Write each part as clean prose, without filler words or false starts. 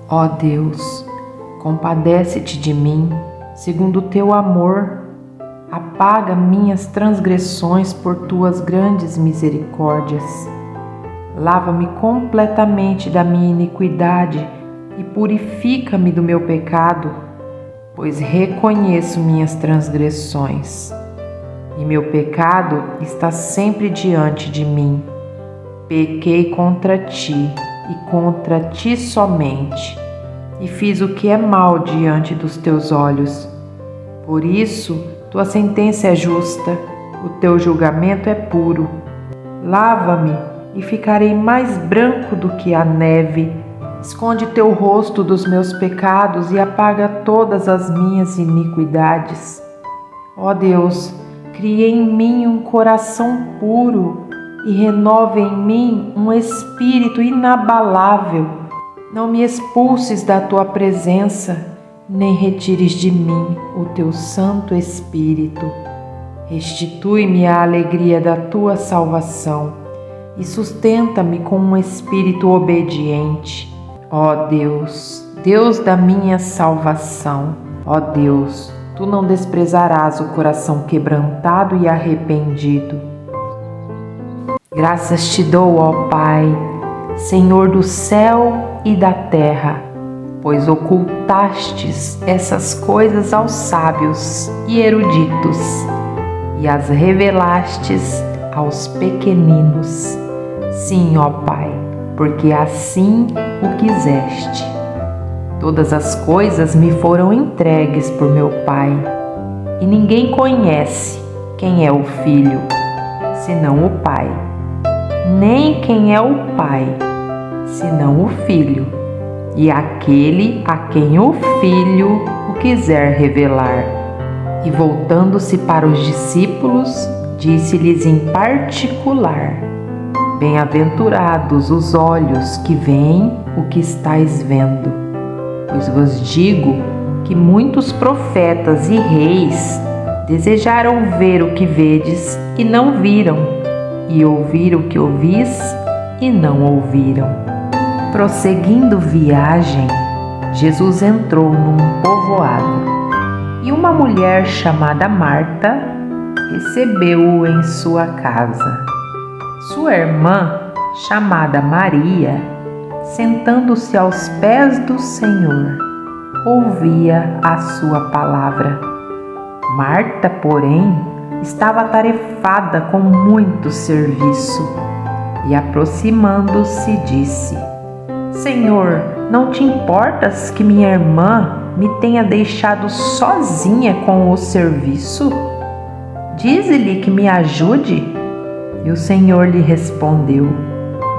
Ó Deus, compadece-te de mim, segundo o teu amor. Apaga minhas transgressões por tuas grandes misericórdias. Lava-me completamente da minha iniquidade e purifica-me do meu pecado, pois reconheço minhas transgressões, e meu pecado está sempre diante de mim. Pequei contra ti e contra ti somente, e fiz o que é mal diante dos teus olhos. Por isso, tua sentença é justa, o teu julgamento é puro. Lava-me e ficarei mais branco do que a neve. Esconde teu rosto dos meus pecados e apaga todas as minhas iniquidades. Ó Deus, cria em mim um coração puro e renova em mim um espírito inabalável. Não me expulses da tua presença, nem retires de mim o teu Santo Espírito. Restitui-me a alegria da tua salvação e sustenta-me com um espírito obediente. Ó Deus, Deus da minha salvação, ó Deus, tu não desprezarás o coração quebrantado e arrependido. Graças te dou, ó Pai, Senhor do céu e da terra, pois ocultastes essas coisas aos sábios e eruditos e as revelastes aos pequeninos. Sim, ó Pai, porque assim o quiseste. Todas as coisas me foram entregues por meu Pai, e ninguém conhece quem é o Filho, senão o Pai, nem quem é o Pai, senão o Filho, e aquele a quem o Filho o quiser revelar. E voltando-se para os discípulos, disse-lhes em particular: Bem-aventurados os olhos que veem o que estáis vendo, pois vos digo que muitos profetas e reis desejaram ver o que vedes e não viram, e ouvir o que ouvis e não ouviram. Prosseguindo viagem, Jesus entrou num povoado, e uma mulher chamada Marta recebeu-o em sua casa. Sua irmã, chamada Maria, sentando-se aos pés do Senhor, ouvia a sua palavra. Marta, porém, estava atarefada com muito serviço, e aproximando-se disse: Senhor, não te importas que minha irmã me tenha deixado sozinha com o serviço? Dize-lhe que me ajude. E o Senhor lhe respondeu: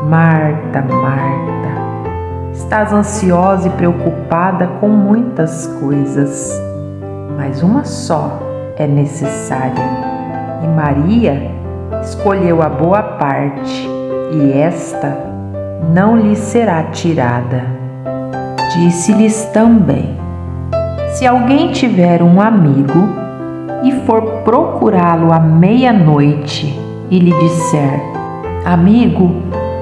Marta, Marta, estás ansiosa e preocupada com muitas coisas, mas uma só é necessária. E Maria escolheu a boa parte, e esta não lhe será tirada. Disse-lhes também: Se alguém tiver um amigo e for procurá-lo à meia-noite e lhe disser: Amigo,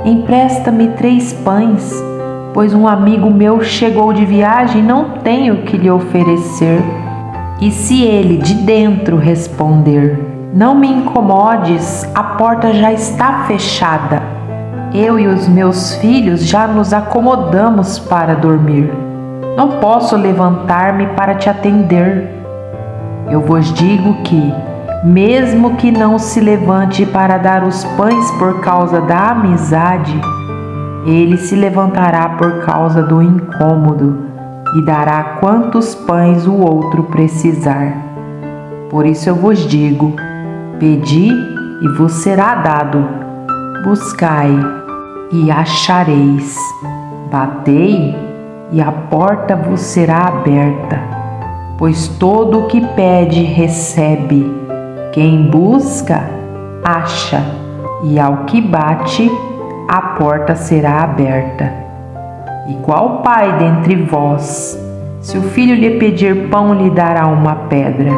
empresta-me 3 pães, pois um amigo meu chegou de viagem e não tenho o que lhe oferecer. E se ele de dentro responder: Não me incomodes, a porta já está fechada. Eu e os meus filhos já nos acomodamos para dormir. Não posso levantar-me para te atender. Eu vos digo que, mesmo que não se levante para dar os pães por causa da amizade, ele se levantará por causa do incômodo e dará quantos pães o outro precisar. Por isso eu vos digo: pedi e vos será dado, buscai e achareis, batei e a porta vos será aberta. Pois todo o que pede recebe, quem busca acha, e ao que bate a porta será aberta. E qual pai dentre vós, se o filho lhe pedir pão, lhe dará uma pedra?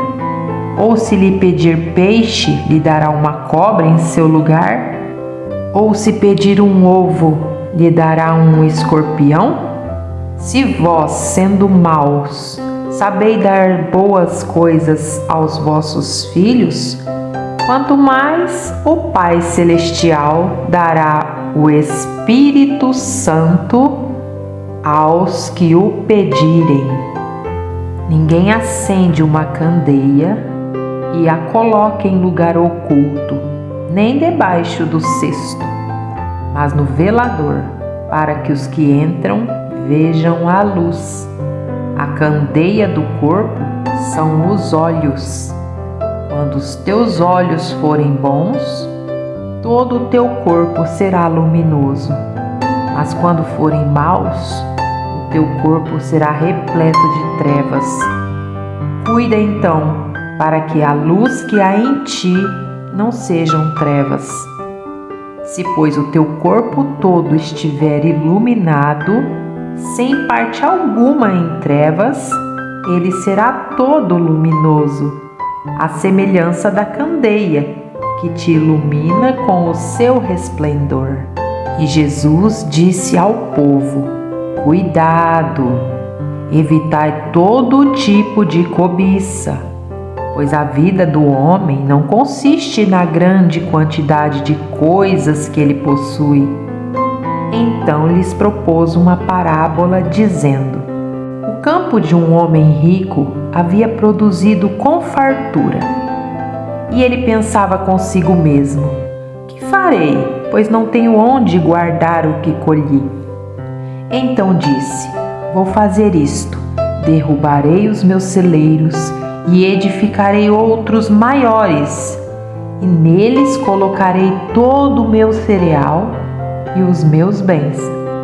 Ou se lhe pedir peixe, lhe dará uma cobra em seu lugar? Ou se pedir um ovo, lhe dará um escorpião? Se vós, sendo maus, sabeis dar boas coisas aos vossos filhos, quanto mais o Pai Celestial dará o Espírito Santo aos que o pedirem. Ninguém acende uma candeia e a coloca em lugar oculto, nem debaixo do cesto, mas no velador, para que os que entram vejam a luz. A candeia do corpo são os olhos. Quando os teus olhos forem bons, todo o teu corpo será luminoso. Mas quando forem maus, o teu corpo será repleto de trevas. Cuida então, para que a luz que há em ti não sejam trevas. Se, pois, o teu corpo todo estiver iluminado, sem parte alguma em trevas, ele será todo luminoso, à semelhança da candeia, que te ilumina com o seu resplendor. E Jesus disse ao povo: Cuidado, evitai todo tipo de cobiça, pois a vida do homem não consiste na grande quantidade de coisas que ele possui. Então lhes propôs uma parábola, dizendo: O campo de um homem rico havia produzido com fartura. E ele pensava consigo mesmo: Que farei, pois não tenho onde guardar o que colhi? Então disse: Vou fazer isto: derrubarei os meus celeiros e edificarei outros maiores, e neles colocarei todo o meu cereal e os meus bens.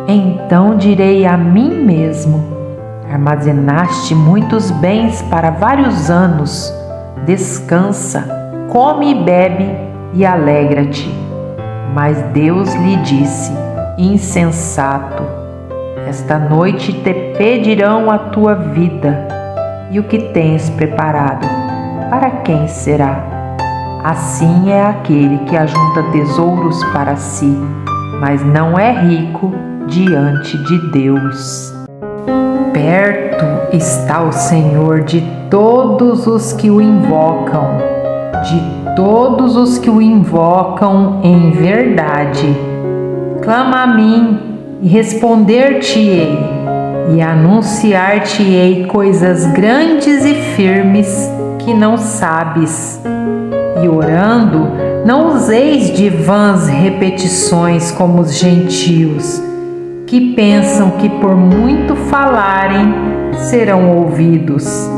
Então direi a mim mesmo: Armazenaste muitos bens para vários anos. Descansa, come e bebe e alegra-te. Mas Deus lhe disse: Insensato, esta noite te pedirão a tua vida, e o que tens preparado, para quem será? Assim é aquele que ajunta tesouros para si, mas não é rico diante de Deus. Perto está o Senhor de todos os que o invocam, de todos os que o invocam em verdade. Clama a mim e responder-te-ei, e anunciar-te-ei coisas grandes e firmes que não sabes. E orando, não useis de vãs repetições como os gentios, que pensam que por muito falarem serão ouvidos.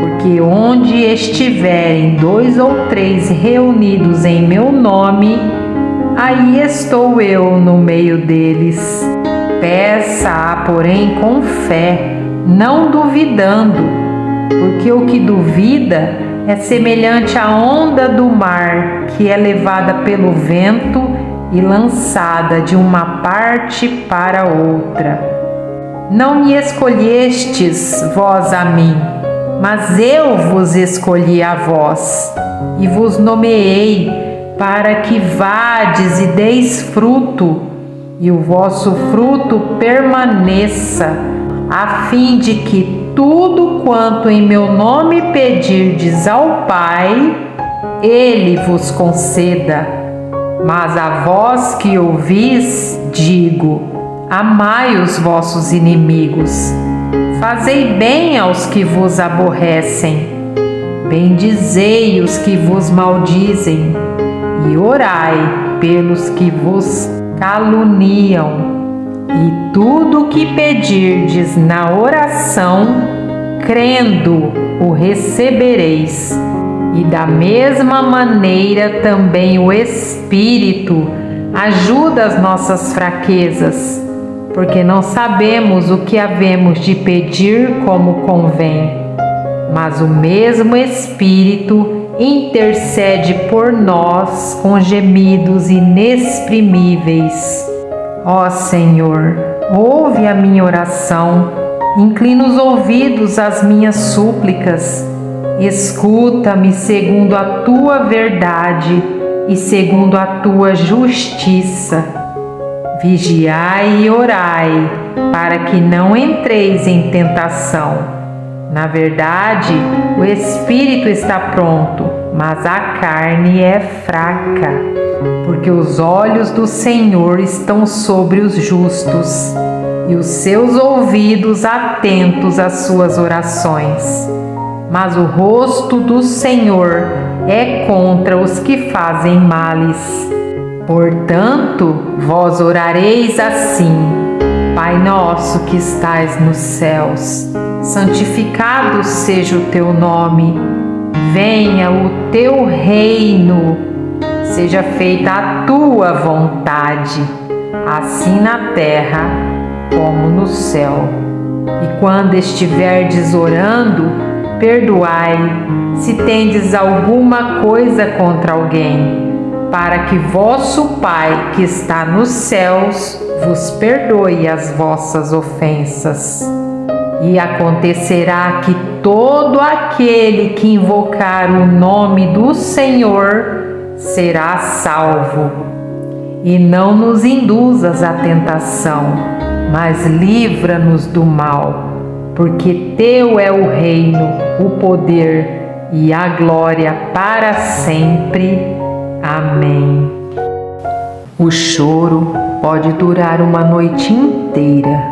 Porque onde estiverem 2 ou 3 reunidos em meu nome, aí estou eu no meio deles. Peça-a, porém, com fé, não duvidando, porque o que duvida é semelhante à onda do mar, que é levada pelo vento e lançada de uma parte para outra. Não me escolhestes vós a mim, mas eu vos escolhi a vós, e vos nomeei para que vades e deis fruto, e o vosso fruto permaneça, a fim de que tudo quanto em meu nome pedirdes ao Pai, Ele vos conceda. Mas a vós que ouvis, digo: amai os vossos inimigos, fazei bem aos que vos aborrecem, bendizei os que vos maldizem, e orai pelos que vos caluniam. E tudo o que pedirdes na oração, crendo, o recebereis. E da mesma maneira também o Espírito ajuda as nossas fraquezas, porque não sabemos o que havemos de pedir como convém. Mas o mesmo Espírito intercede por nós com gemidos inexprimíveis. Ó Senhor, ouve a minha oração, inclina os ouvidos às minhas súplicas. Escuta-me segundo a tua verdade e segundo a tua justiça. Vigiai e orai, para que não entreis em tentação. Na verdade, o espírito está pronto, mas a carne é fraca. Porque os olhos do Senhor estão sobre os justos, e os seus ouvidos atentos às suas orações. Mas o rosto do Senhor é contra os que fazem males. Portanto, vós orareis assim: Pai nosso que estais nos céus, santificado seja o teu nome. Venha o teu reino. Seja feita a tua vontade, assim na terra como no céu. E quando estiverdes orando, perdoai, se tendes alguma coisa contra alguém, para que vosso Pai que está nos céus vos perdoe as vossas ofensas. E acontecerá que todo aquele que invocar o nome do Senhor será salvo. E não nos induzas à tentação, mas livra-nos do mal, porque teu é o reino, o poder e a glória para sempre. Amém. O choro pode durar uma noite inteira,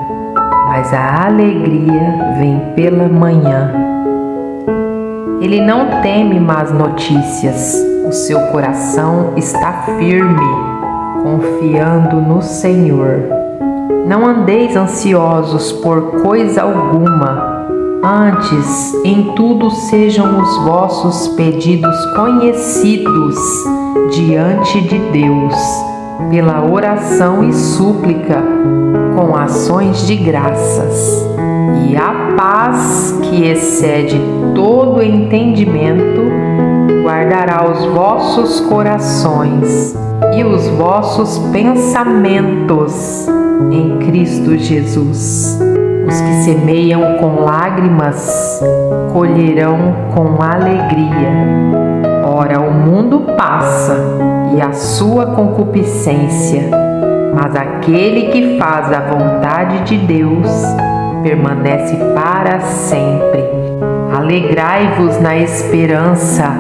mas a alegria vem pela manhã. Ele não teme más notícias, o seu coração está firme, confiando no Senhor. Não andeis ansiosos por coisa alguma, antes em tudo sejam os vossos pedidos conhecidos diante de Deus, pela oração e súplica, com ações de graças. E a paz que excede todo entendimento guardará os vossos corações e os vossos pensamentos em Cristo Jesus. Os que semeiam com lágrimas colherão com alegria. Ora, o mundo passa e a sua concupiscência, mas aquele que faz a vontade de Deus permanece para sempre. Alegrai-vos na esperança,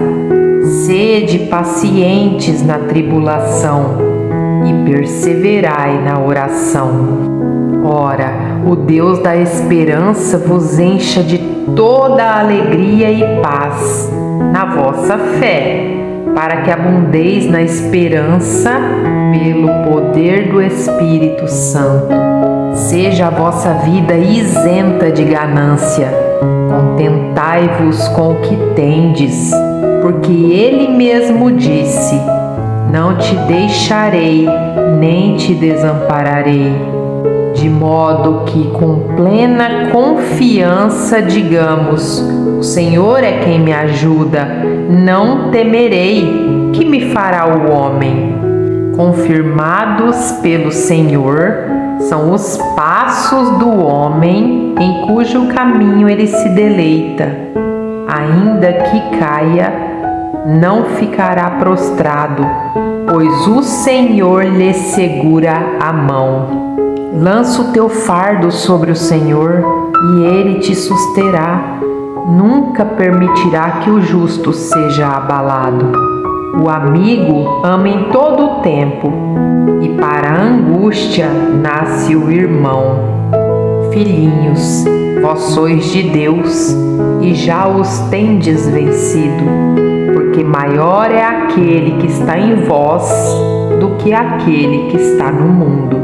sede pacientes na tribulação e perseverai na oração. Ora, o Deus da esperança vos encha de toda alegria e paz na vossa fé, para que abundeis na esperança pelo poder do Espírito Santo. Seja a vossa vida isenta de ganância. Contentai-vos com o que tendes, porque Ele mesmo disse: não te deixarei, nem te desampararei. De modo que com plena confiança digamos: o Senhor é quem me ajuda, não temerei, que me fará o homem. Confirmados pelo Senhor são os passos do homem em cujo caminho ele se deleita. Ainda que caia, não ficará prostrado, pois o Senhor lhe segura a mão. Lança o teu fardo sobre o Senhor e Ele te susterá. Nunca permitirá que o justo seja abalado. O amigo ama em todo o tempo, e para a angústia nasce o irmão. Filhinhos, vós sois de Deus e já os tendes vencido, porque maior é aquele que está em vós do que aquele que está no mundo.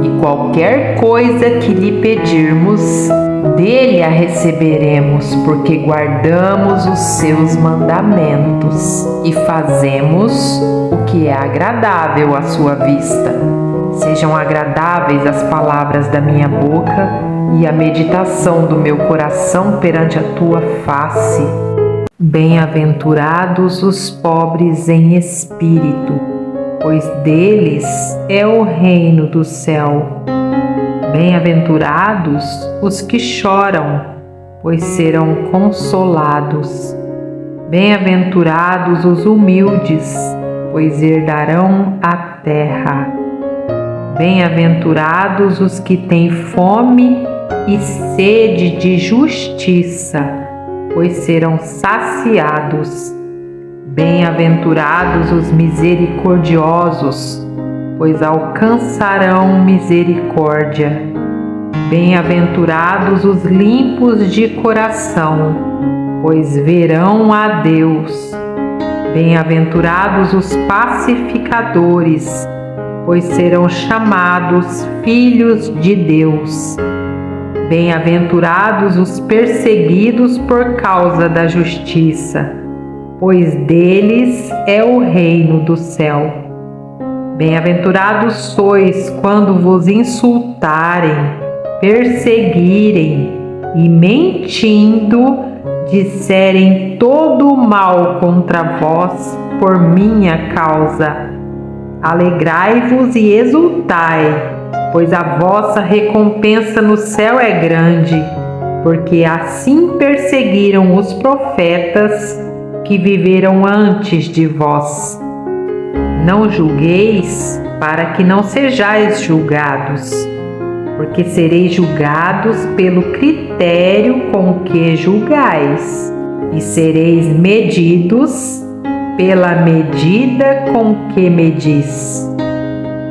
E qualquer coisa que lhe pedirmos, dele a receberemos, porque guardamos os seus mandamentos e fazemos o que é agradável à sua vista. Sejam agradáveis as palavras da minha boca e a meditação do meu coração perante a tua face. Bem-aventurados os pobres em espírito, pois deles é o reino do céu. Bem-aventurados os que choram, pois serão consolados. Bem-aventurados os humildes, pois herdarão a terra. Bem-aventurados os que têm fome e sede de justiça, pois serão saciados. Bem-aventurados os misericordiosos, pois alcançarão misericórdia. Bem-aventurados os limpos de coração, pois verão a Deus. Bem-aventurados os pacificadores, pois serão chamados filhos de Deus. Bem-aventurados os perseguidos por causa da justiça, pois deles é o reino do céu. Bem-aventurados sois quando vos insultarem, perseguirem e, mentindo, disserem todo o mal contra vós por minha causa. Alegrai-vos e exultai, pois a vossa recompensa no céu é grande, porque assim perseguiram os profetas que viveram antes de vós. Não julgueis, para que não sejais julgados, porque sereis julgados pelo critério com que julgais, e sereis medidos pela medida com que medis.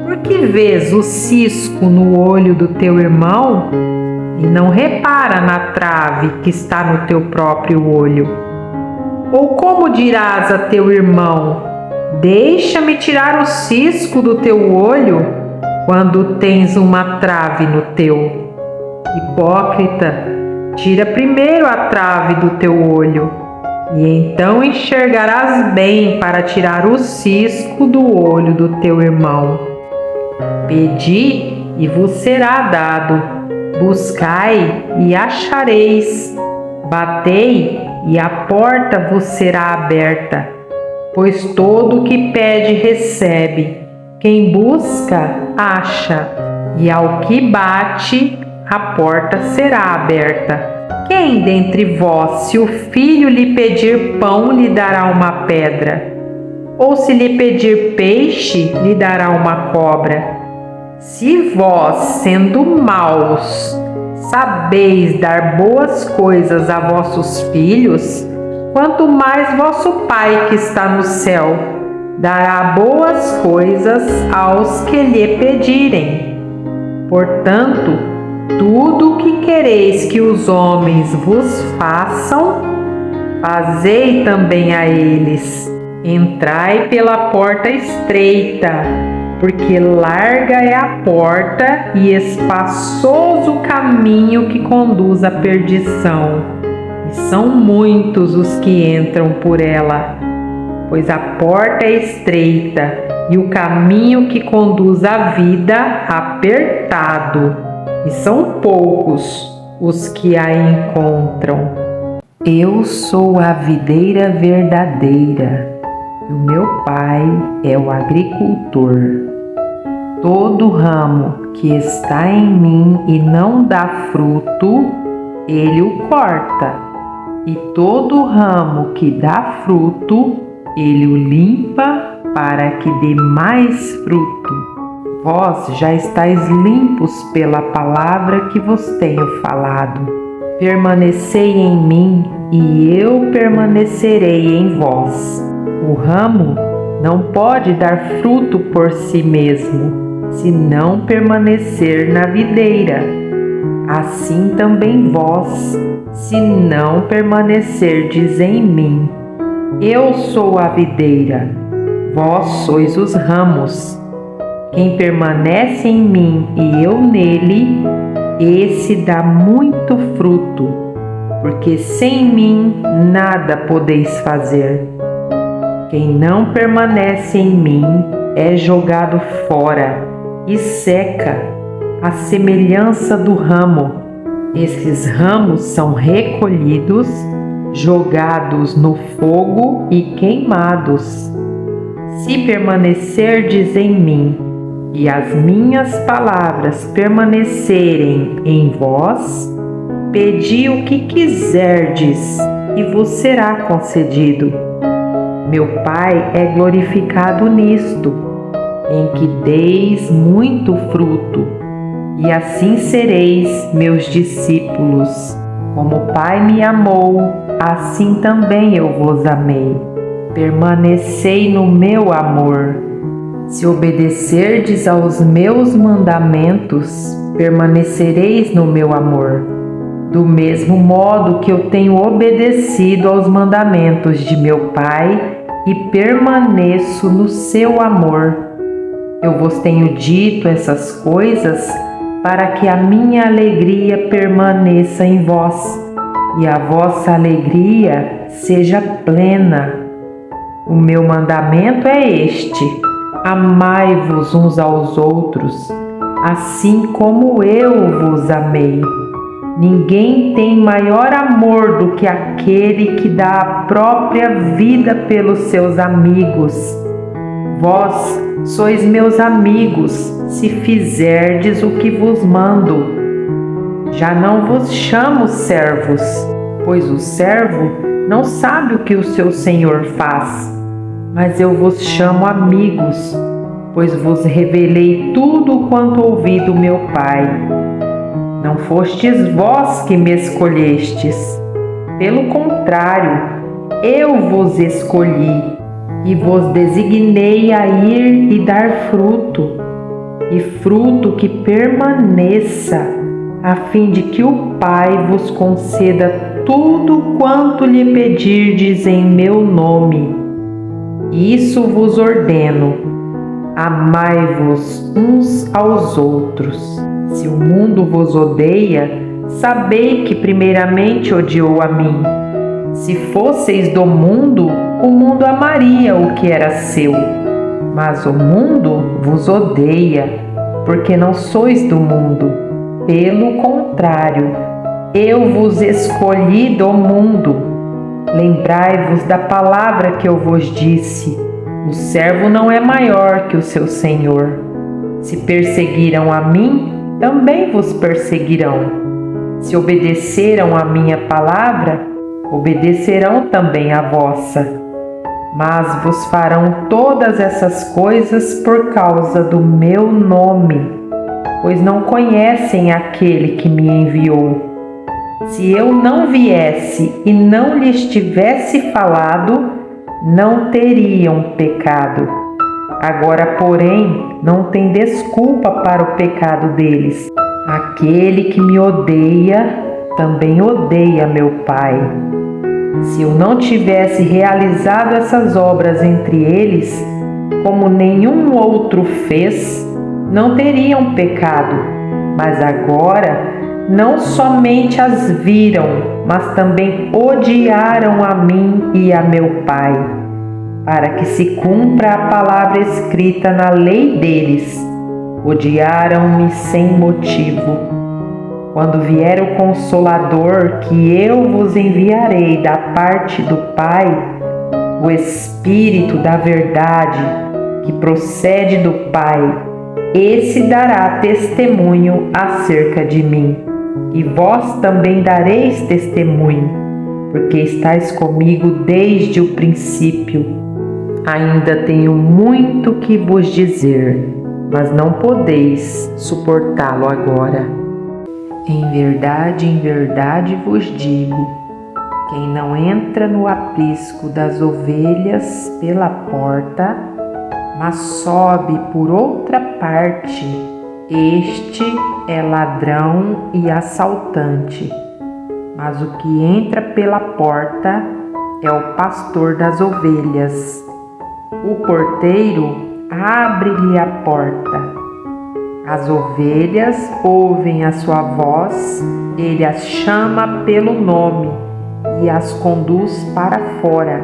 Por que vês o cisco no olho do teu irmão e não repara na trave que está no teu próprio olho? Ou como dirás a teu irmão: deixa-me tirar o cisco do teu olho, quando tens uma trave no teu? Hipócrita, tira primeiro a trave do teu olho, e então enxergarás bem para tirar o cisco do olho do teu irmão. Pedi e vos será dado, buscai e achareis, batei e a porta vos será aberta. Pois todo o que pede recebe, quem busca acha, e ao que bate a porta será aberta. Quem dentre vós, se o filho lhe pedir pão, lhe dará uma pedra? Ou se lhe pedir peixe, lhe dará uma cobra? Se vós, sendo maus, sabeis dar boas coisas a vossos filhos, quanto mais vosso Pai que está no céu dará boas coisas aos que lhe pedirem. Portanto, tudo o que quereis que os homens vos façam, fazei também a eles. Entrai pela porta estreita, porque larga é a porta e espaçoso o caminho que conduz à perdição, e são muitos os que entram por ela. Pois a porta é estreita e o caminho que conduz à vida apertado, e são poucos os que a encontram. Eu sou a videira verdadeira, e o meu Pai é o agricultor. Todo ramo que está em mim e não dá fruto, ele o corta, e todo ramo que dá fruto, ele o limpa para que dê mais fruto. Vós já estáis limpos pela palavra que vos tenho falado. Permanecei em mim e eu permanecerei em vós. O ramo não pode dar fruto por si mesmo, se não permanecer na videira. Assim também vós, se não permanecerdes em mim. Eu sou a videira, vós sois os ramos. Quem permanece em mim e eu nele, esse dá muito fruto, porque sem mim nada podeis fazer. Quem não permanece em mim é jogado fora e seca, à semelhança do ramo. Esses ramos são recolhidos, jogados no fogo e queimados. Se permanecerdes em mim e as minhas palavras permanecerem em vós, pedi o que quiserdes e vos será concedido. Meu Pai é glorificado nisto, em que deis muito fruto, e assim sereis meus discípulos. Como o Pai me amou, assim também eu vos amei. Permanecei no meu amor. Se obedecerdes aos meus mandamentos, permanecereis no meu amor, do mesmo modo que eu tenho obedecido aos mandamentos de meu Pai e permaneço no seu amor. Eu vos tenho dito essas coisas para que a minha alegria permaneça em vós e a vossa alegria seja plena. O meu mandamento é este: amai-vos uns aos outros, assim como eu vos amei. Ninguém tem maior amor do que aquele que dá a própria vida pelos seus amigos. Vós sois meus amigos, se fizerdes o que vos mando. Já não vos chamo servos, pois o servo não sabe o que o seu senhor faz, mas eu vos chamo amigos, pois vos revelei tudo quanto ouvi do meu Pai. Não fostes vós que me escolhestes, pelo contrário, eu vos escolhi e vos designei a ir e dar fruto, e fruto que permaneça, a fim de que o Pai vos conceda tudo quanto lhe pedirdes em meu nome. Isso vos ordeno: amai-vos uns aos outros. Se o mundo vos odeia, sabei que primeiramente odiou a mim. Se fosseis do mundo, o mundo amaria o que era seu. Mas o mundo vos odeia, porque não sois do mundo. Pelo contrário, eu vos escolhi do mundo. Lembrai-vos da palavra que eu vos disse: o servo não é maior que o seu senhor. Se perseguiram a mim, também vos perseguirão. Se obedeceram à minha palavra, obedecerão também à vossa. Mas vos farão todas essas coisas por causa do meu nome, pois não conhecem aquele que me enviou. Se eu não viesse e não lhes tivesse falado, não teriam pecado. Agora, porém, não tem desculpa para o pecado deles. Aquele que me odeia, também odeia meu Pai. Se eu não tivesse realizado essas obras entre eles, como nenhum outro fez, não teriam pecado. Mas agora, não somente as viram, mas também odiaram a mim e a meu Pai, para que se cumpra a palavra escrita na lei deles: odiaram-me sem motivo. Quando vier o Consolador, que eu vos enviarei da parte do Pai, o Espírito da verdade, que procede do Pai, esse dará testemunho acerca de mim. E vós também dareis testemunho, porque estáis comigo desde o princípio. Ainda tenho muito que vos dizer, mas não podeis suportá-lo agora. Em verdade vos digo: quem não entra no aprisco das ovelhas pela porta, mas sobe por outra parte, este é ladrão e assaltante. Mas o que entra pela porta é o pastor das ovelhas. O porteiro abre-lhe a porta. As ovelhas ouvem a sua voz, ele as chama pelo nome e as conduz para fora.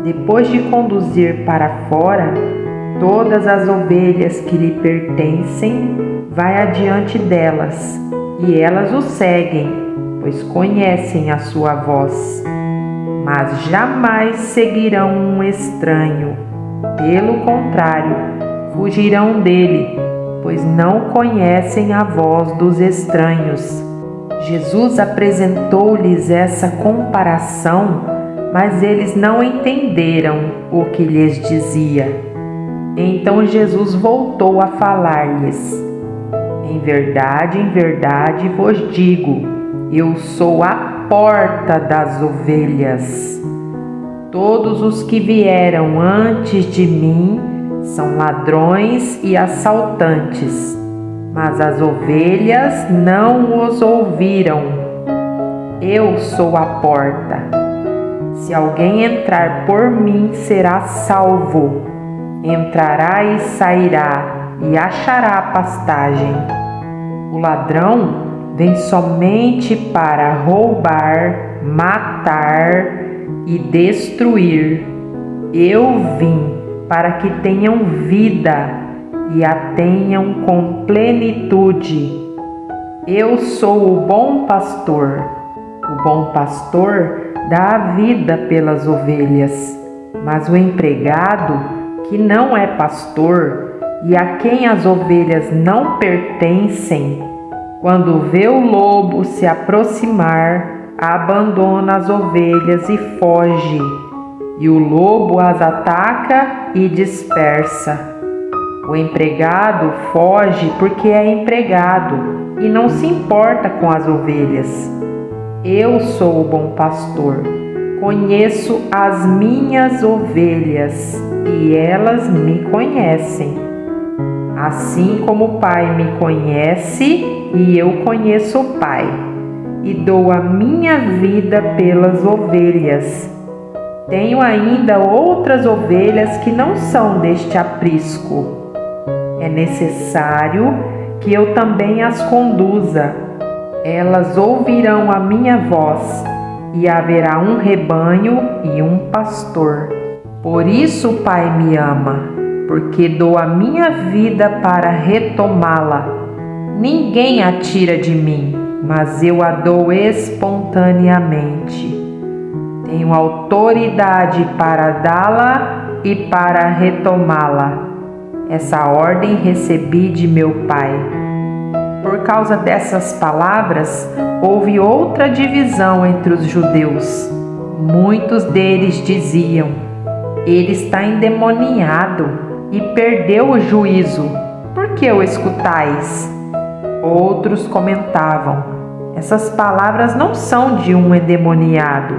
Depois de conduzir para fora todas as ovelhas que lhe pertencem, vai adiante delas, e elas o seguem, pois conhecem a sua voz. Mas jamais seguirão um estranho. Pelo contrário, fugirão dele, pois não conhecem a voz dos estranhos. Jesus apresentou-lhes essa comparação, mas eles não entenderam o que lhes dizia. Então Jesus voltou a falar-lhes: em verdade vos digo, eu sou a porta das ovelhas. Todos os que vieram antes de mim são ladrões e assaltantes, mas as ovelhas não os ouviram. Eu sou a porta. Se alguém entrar por mim, será salvo. Entrará e sairá e achará pastagem. O ladrão vem somente para roubar, matar e destruir. Eu vim para que tenham vida e a tenham com plenitude. Eu sou o bom pastor. O bom pastor dá a vida pelas ovelhas, mas o empregado, que não é pastor e a quem as ovelhas não pertencem, quando vê o lobo se aproximar, abandona as ovelhas e foge, e o lobo as ataca e dispersa. O empregado foge porque é empregado e não se importa com as ovelhas. Eu sou o bom pastor, conheço as minhas ovelhas e elas me conhecem. Assim como o Pai me conhece e eu conheço o Pai, e dou a minha vida pelas ovelhas. Tenho ainda outras ovelhas que não são deste aprisco. É necessário que eu também as conduza. Elas ouvirão a minha voz, e haverá um rebanho e um pastor. Por isso o Pai me ama, porque dou a minha vida para retomá-la. Ninguém a tira de mim, mas eu a dou espontaneamente. Tenho autoridade para dá-la e para retomá-la. Essa ordem recebi de meu Pai. Por causa dessas palavras, houve outra divisão entre os judeus. Muitos deles diziam: ele está endemoniado e perdeu o juízo. Por que o escutais? Outros comentavam: essas palavras não são de um endemoniado.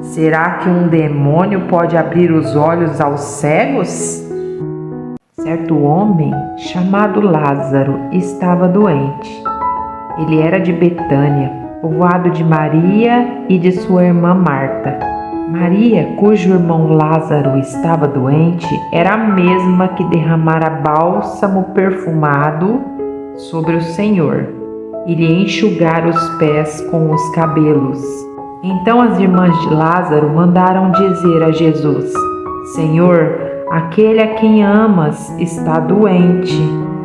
Será que um demônio pode abrir os olhos aos cegos? Certo homem, chamado Lázaro, estava doente. Ele era de Betânia, povoado de Maria e de sua irmã Marta. Maria, cujo irmão Lázaro estava doente, era a mesma que derramara bálsamo perfumado sobre o Senhor e lhe enxugara os pés com os cabelos. Então as irmãs de Lázaro mandaram dizer a Jesus: Senhor, aquele a quem amas está doente.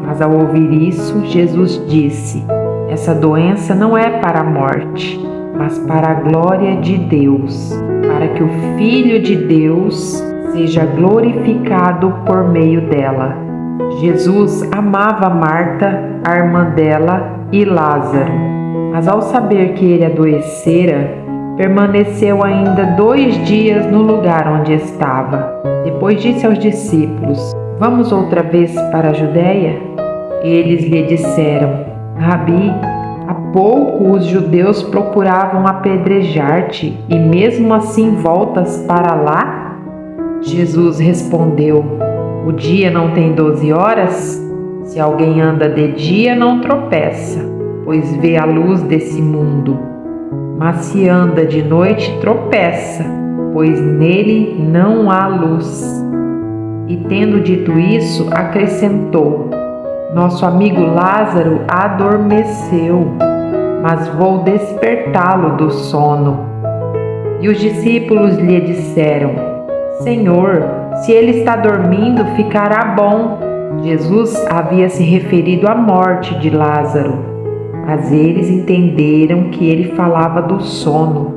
Mas ao ouvir isso, Jesus disse: essa doença não é para a morte, mas para a glória de Deus, para que o Filho de Deus seja glorificado por meio dela. Jesus amava Marta, a irmã dela, e Lázaro. Mas ao saber que ele adoecera, permaneceu ainda 2 dias no lugar onde estava. Depois disse aos discípulos: vamos outra vez para a Judéia? Eles lhe disseram: Rabi, há pouco os judeus procuravam apedrejar-te e mesmo assim voltas para lá? Jesus respondeu: o dia não tem 12 horas? Se alguém anda de dia não tropeça, pois vê a luz desse mundo. Mas se anda de noite, tropeça, pois nele não há luz. E tendo dito isso, acrescentou: nosso amigo Lázaro adormeceu, mas vou despertá-lo do sono. E os discípulos lhe disseram: Senhor, se ele está dormindo, ficará bom. Jesus havia se referido à morte de Lázaro, mas eles entenderam que ele falava do sono.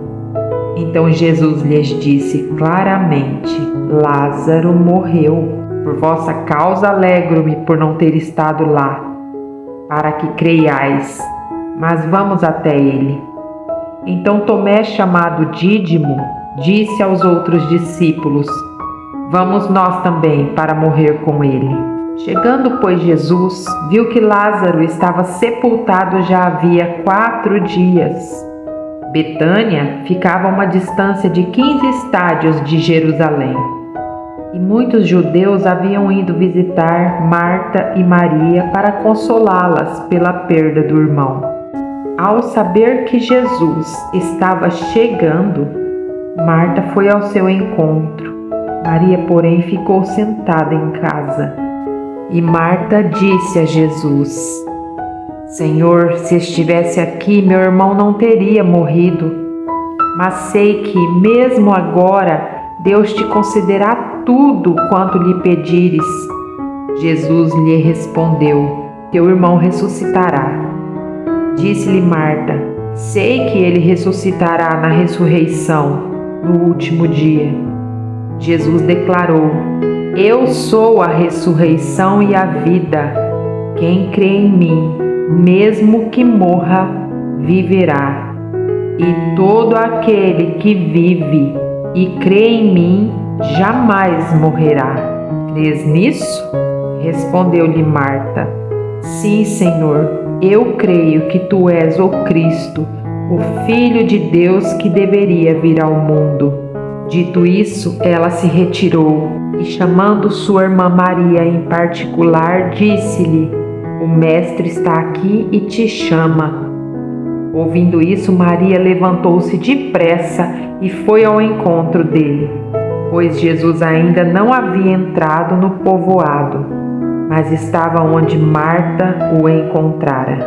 Então Jesus lhes disse claramente: Lázaro morreu. Por vossa causa alegro-me por não ter estado lá, para que creiais. Mas vamos até ele. Então Tomé, chamado Dídimo, disse aos outros discípulos: Vamos nós também para morrer com ele. Chegando, pois, Jesus, viu que Lázaro estava sepultado já havia 4 dias. Betânia ficava a uma distância de 15 estádios de Jerusalém. E muitos judeus haviam ido visitar Marta e Maria para consolá-las pela perda do irmão. Ao saber que Jesus estava chegando, Marta foi ao seu encontro. Maria, porém, ficou sentada em casa. E Marta disse a Jesus: Senhor, se estivesse aqui, meu irmão não teria morrido. Mas sei que, mesmo agora, Deus te concederá tudo quanto lhe pedires. Jesus lhe respondeu: Teu irmão ressuscitará. Disse-lhe Marta: Sei que ele ressuscitará na ressurreição, no último dia. Jesus declarou: Eu sou a ressurreição e a vida. Quem crê em mim, mesmo que morra, viverá. E todo aquele que vive e crê em mim, jamais morrerá. Crês nisso? Respondeu-lhe Marta: Sim, Senhor, eu creio que tu és o Cristo, o Filho de Deus que deveria vir ao mundo. Dito isso, ela se retirou e, chamando sua irmã Maria em particular, disse-lhe: O Mestre está aqui e te chama. Ouvindo isso, Maria levantou-se depressa e foi ao encontro dele, pois Jesus ainda não havia entrado no povoado, mas estava onde Marta o encontrara.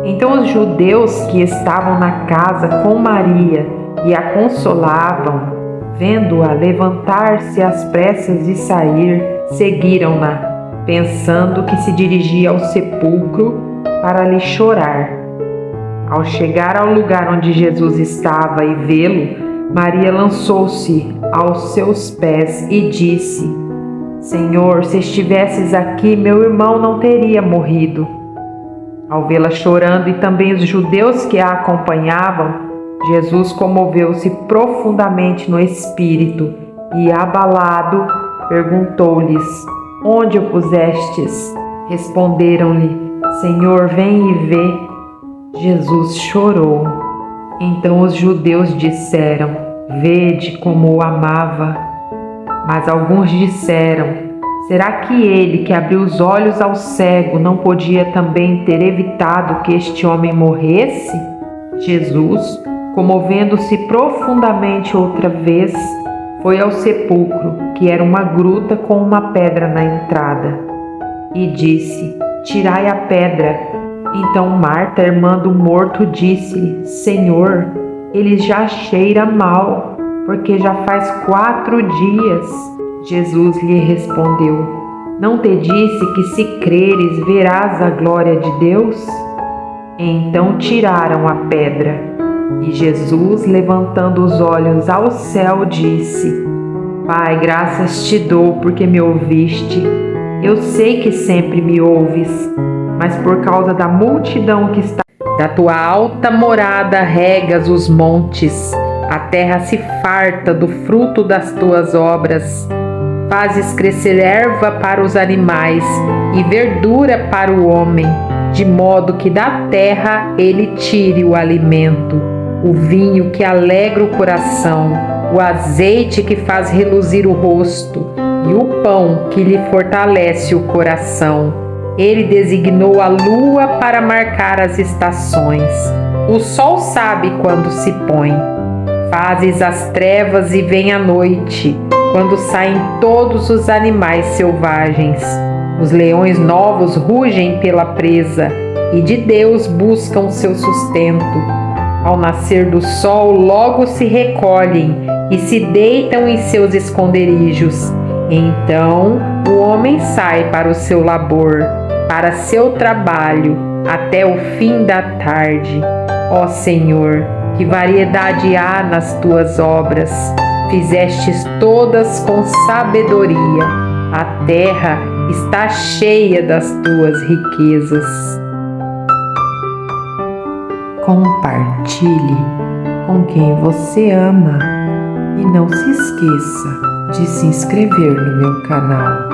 Então os judeus que estavam na casa com Maria e a consolavam, vendo-a levantar-se às pressas e sair, seguiram-na, pensando que se dirigia ao sepulcro para lhe chorar. Ao chegar ao lugar onde Jesus estava e vê-lo, Maria lançou-se aos seus pés e disse: Senhor, se estivesses aqui, meu irmão não teria morrido. Ao vê-la chorando e também os judeus que a acompanhavam, Jesus comoveu-se profundamente no espírito e, abalado, perguntou-lhes: Onde o pusestes? Responderam-lhe: Senhor, vem e vê. Jesus chorou. Então os judeus disseram: Vede como o amava. Mas alguns disseram: Será que ele, que abriu os olhos ao cego, não podia também ter evitado que este homem morresse? Jesus, comovendo-se profundamente outra vez, foi ao sepulcro, que era uma gruta com uma pedra na entrada, e disse: Tirai a pedra. Então Marta, irmã do morto, disse-lhe: Senhor, ele já cheira mal, porque já faz 4 dias. Jesus lhe respondeu: Não te disse que, se creres, verás a glória de Deus? Então tiraram a pedra. E Jesus, levantando os olhos ao céu, disse: Pai, graças te dou porque me ouviste. Eu sei que sempre me ouves, mas por causa da multidão que está da tua alta morada regas os montes, a terra se farta do fruto das tuas obras. Fazes crescer erva para os animais e verdura para o homem, de modo que da terra ele tire o alimento, o vinho que alegra o coração, o azeite que faz reluzir o rosto e o pão que lhe fortalece o coração. Ele designou a lua para marcar as estações. O sol sabe quando se põe. Fazes as trevas e vem a noite, quando saem todos os animais selvagens. Os leões novos rugem pela presa e de Deus buscam seu sustento. Ao nascer do sol, logo se recolhem e se deitam em seus esconderijos. Então o homem sai para o seu labor, para seu trabalho, até o fim da tarde. Ó Senhor, que variedade há nas tuas obras! Fizestes todas com sabedoria. A terra está cheia das tuas riquezas. Compartilhe com quem você ama e não se esqueça, de se inscrever no meu canal.